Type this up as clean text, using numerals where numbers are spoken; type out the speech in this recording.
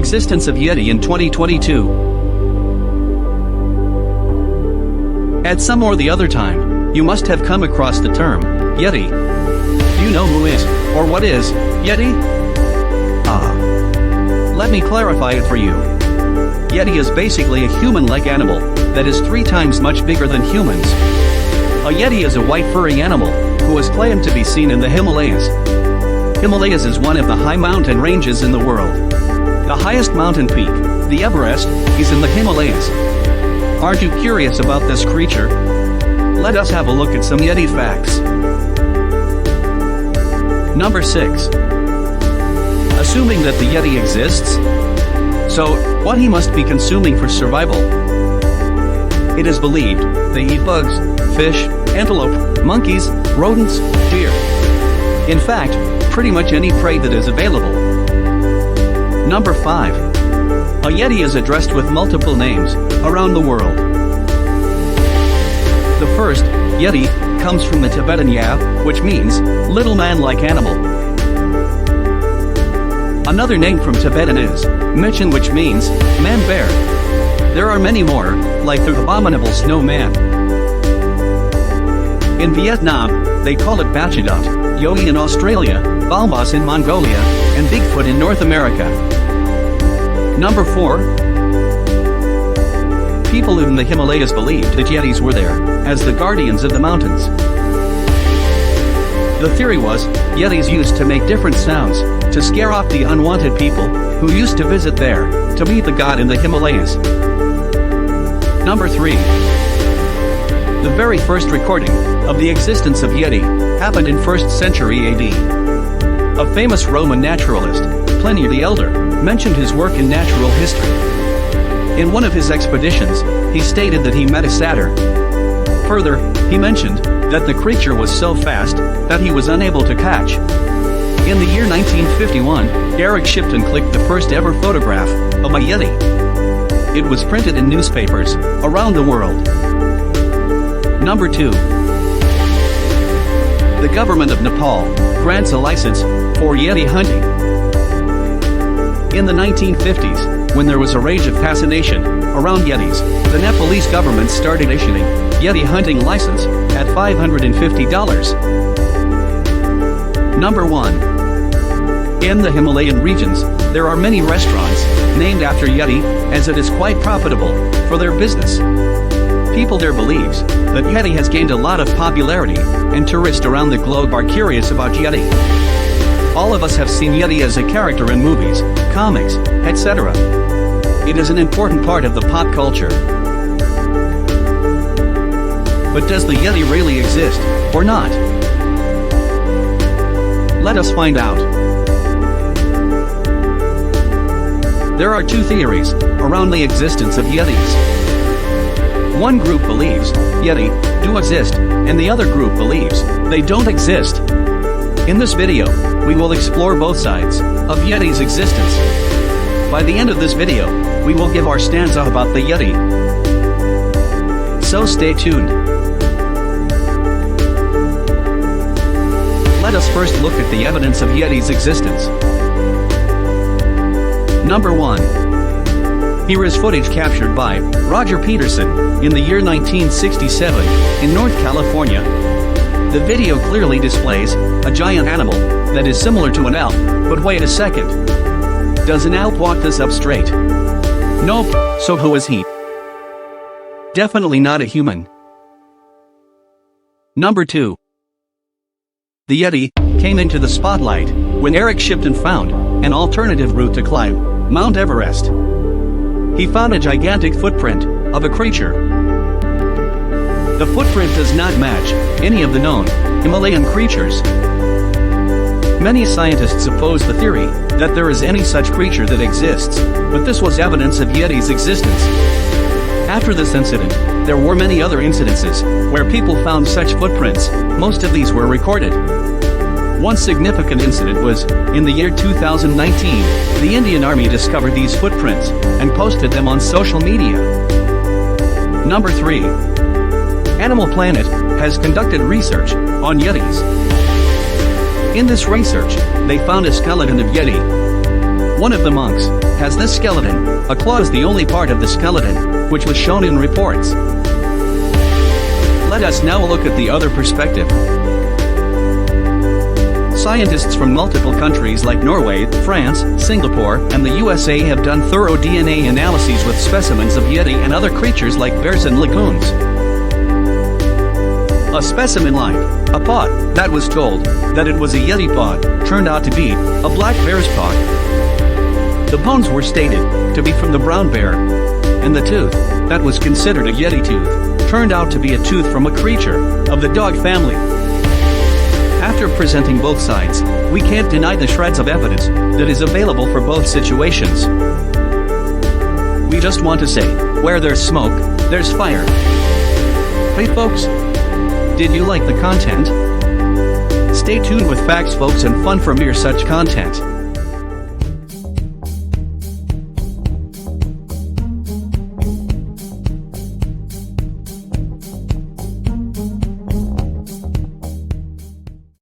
existence of Yeti in 2022. At some or the other time, you must have come across the term Yeti. Do you know who is, or what is, Yeti? Let me clarify it for you. Yeti is basically a human-like animal that is 3 times much bigger than humans. A Yeti is a white furry animal who is claimed to be seen in the Himalayas. Himalayas is one of the high mountain ranges in the world. The highest mountain peak, the Everest, is in the Himalayas. Aren't you curious about this creature? Let us have a look at some Yeti facts. Number 6. Assuming that the Yeti exists? So, what he must be consuming for survival? It is believed they eat bugs, fish, antelope, monkeys, rodents, deer. In fact, pretty much any prey that is available. Number 5. A Yeti is addressed with multiple names around the world. The first, Yeti, comes from the Tibetan Ya, which means little man-like animal. Another name from Tibetan is Michin, which means man-bear. There are many more, like the abominable snowman. In Vietnam, they call it Bachadot, Yogi in Australia, Balbas in Mongolia, and Bigfoot in North America. Number 4. People in the Himalayas believed that Yetis were there, as the guardians of the mountains. The theory was, Yetis used to make different sounds, to scare off the unwanted people, who used to visit there, to meet the god in the Himalayas. Number 3. The very first recording of the existence of Yeti happened in 1st century AD. A famous Roman naturalist, Pliny the Elder, mentioned his work in natural history. In one of his expeditions, he stated that he met a satyr. Further, he mentioned that the creature was so fast that he was unable to catch. In the year 1951, Eric Shipton clicked the first ever photograph of a Yeti. It was printed in newspapers around the world. Number 2. The government of Nepal grants a license for Yeti hunting. In the 1950s, when there was a rage of fascination around Yetis, the Nepalese government started issuing Yeti hunting license at $550. Number 1. In the Himalayan regions, there are many restaurants named after Yeti, as it is quite profitable for their business. People there believes that Yeti has gained a lot of popularity, and tourists around the globe are curious about Yeti. All of us have seen Yeti as a character in movies, comics, etc. It is an important part of the pop culture. But does the Yeti really exist, or not? Let us find out. There are 2 theories around the existence of Yetis. One group believes Yeti do exist, and the other group believes they don't exist. In this video, we will explore both sides of Yeti's existence. By the end of this video, we will give our stanza about the Yeti. So stay tuned. Let us first look at the evidence of Yeti's existence. Number 1. Here is footage captured by Roger Peterson in the year 1967 in North California. The video clearly displays a giant animal that is similar to an elk, but wait a second. Does an elk walk this up straight? Nope, so who is he? Definitely not a human. Number 2. The Yeti came into the spotlight when Eric Shipton found an alternative route to climb Mount Everest. He found a gigantic footprint of a creature. The footprint does not match any of the known Himalayan creatures. Many scientists oppose the theory that there is any such creature that exists, but this was evidence of Yeti's existence. After this incident, there were many other incidences where people found such footprints. Most of these were recorded. One significant incident was, in the year 2019, the Indian Army discovered these footprints and posted them on social media. Number 3. Animal Planet has conducted research on Yetis. In this research, they found a skeleton of Yeti. One of the monks has this skeleton. A claw is the only part of the skeleton which was shown in reports. Let us now look at the other perspective. Scientists from multiple countries like Norway, France, Singapore, and the USA have done thorough DNA analyses with specimens of Yeti and other creatures like bears and lagoons. A specimen like a paw that was told that it was a Yeti paw turned out to be a black bear's paw. The bones were stated to be from the brown bear, and the tooth that was considered a Yeti tooth turned out to be a tooth from a creature of the dog family. After presenting both sides, we can't deny the shreds of evidence that is available for both situations. We just want to say, where there's smoke, there's fire. Hey folks, did you like the content? Stay tuned with facts folks and fun for mere such content.